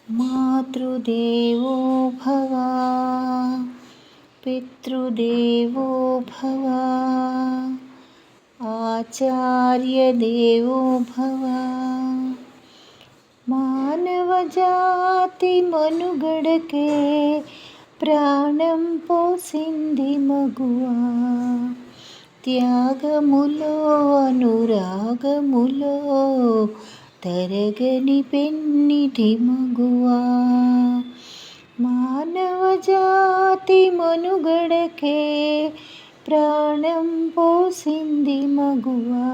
మాతృదేవో భవ, పితృదేవో భవ, ఆచార్యదేవో భవ. మానవజాతి మనుగడకే ప్రాణం పోసింది మగువా, త్యాగములో అనురాగములో తరగని పెన్నిటి మగువా. మానవజాతి మనుగడకే ప్రాణం పోసింది మగువా,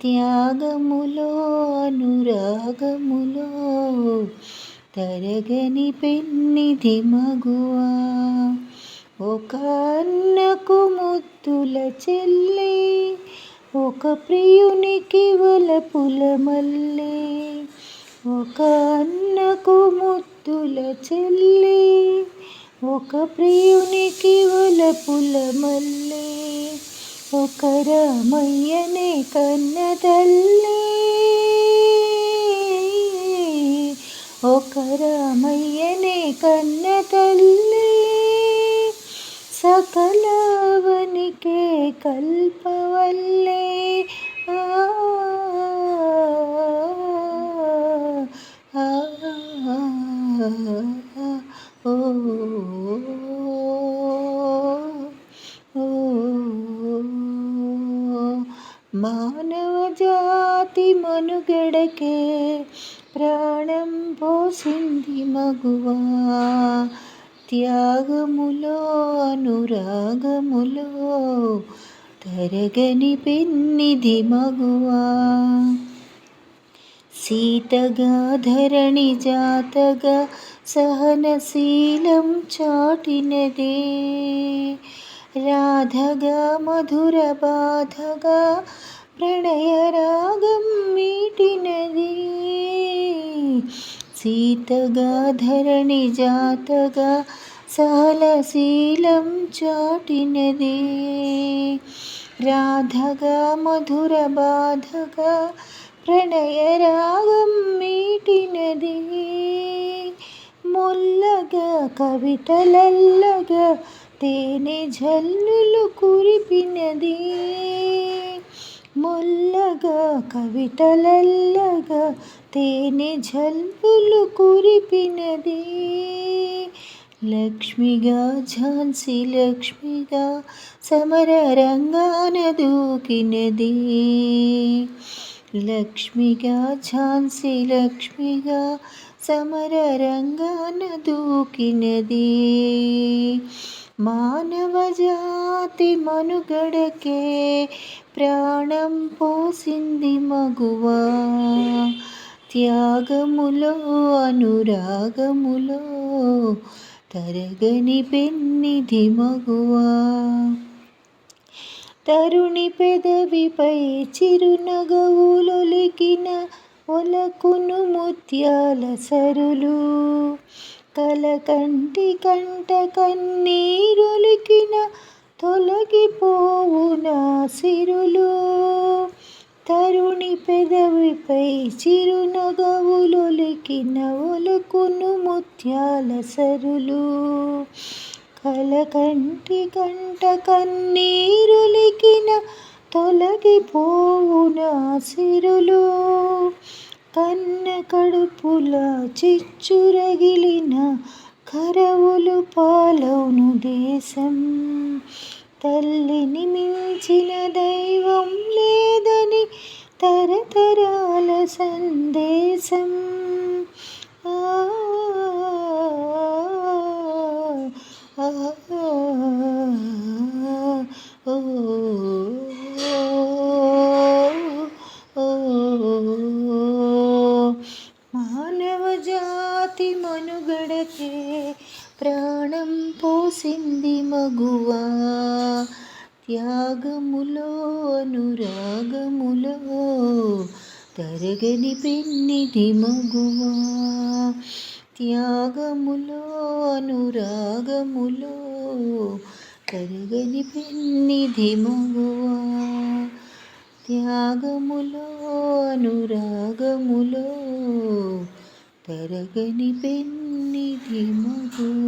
త్యాగములో అనురాగములో తరగని పెన్నిధి మగువా. ఒక అన్నకు ముద్దుల చెల్లి, ఒక ప్రియునికి వలపుల మల్లె. ఒక అన్నకు ముద్దుల చెల్లి, ఒక ప్రియునికి వలపుల మల్లె. ఒక రామయ్యనే కన్న తల్లి, ఒక రామయ్యనే కన్న తల్లి. సకలవనికే కల్పవల్లే, మానవజాతి మనుగడకే ప్రాణం పోసింది మగువా, త్యాగములో అనురాగములో తరగని పెన్నిధి మగువా. సీతగా ధరణి జాతగా సహనశీలం చాటినదే, రాధగా మధుర బాధగా ప్రణయ రాగం మీటినది. సీతగా ధరణి జాతగా సహనశీలం చాటినది, రాధగా మధుర బాధగా ప్రణయ రాగం మీటినది. మొల్లగా కవితలల్లగా తేనె జల్లులు కురిపినది, మొల్లగా కవితలల్లగా తేనె జల్లులు కురిపినది. లక్ష్మిగా ఝాన్సీ లక్ష్మిగా సమర రంగాన దూకినది, లక్ష్మిగా ఝాన్సీ లక్ష్మిగా సమర రంగాన దూకినది. మానవజాతి మనుగడకే ప్రాణం పోసింది మగువా, త్యాగములో అనురాగములో తరగని పెన్నిధి మగువా. తరుణి పెదవిపై చిరునగవులొలికిన ఒలకును ముత్యాల సరులు, కలకంటి కంట కన్నీరొలికిన తొలగిపోవునా సిరులు. తరుణి పెదవిపై చిరునగవులొలికిన ఒలకును ముత్యాల సరులు, కలకంటి కంట కన్నీరొలికిన తొలగిపోవునా సిరులు. కన్న కడుపుల చిచ్చురగిలిన కరవులు పాలవును దేశం, తల్లిని మించిన దైవం లేదని తరతరాల సందేశం. మానవజాతి మనుగడకే ప్రాణం పోసింది మగువా, త్యాగములో అనురాగములో తరగని పెన్నిధి మగువా. త్యాగములో అనురాగములో తరగని పెన్నిధి మగువా. త్యాగములో అనురాగములో తరగని పెన్నిధి మగువ.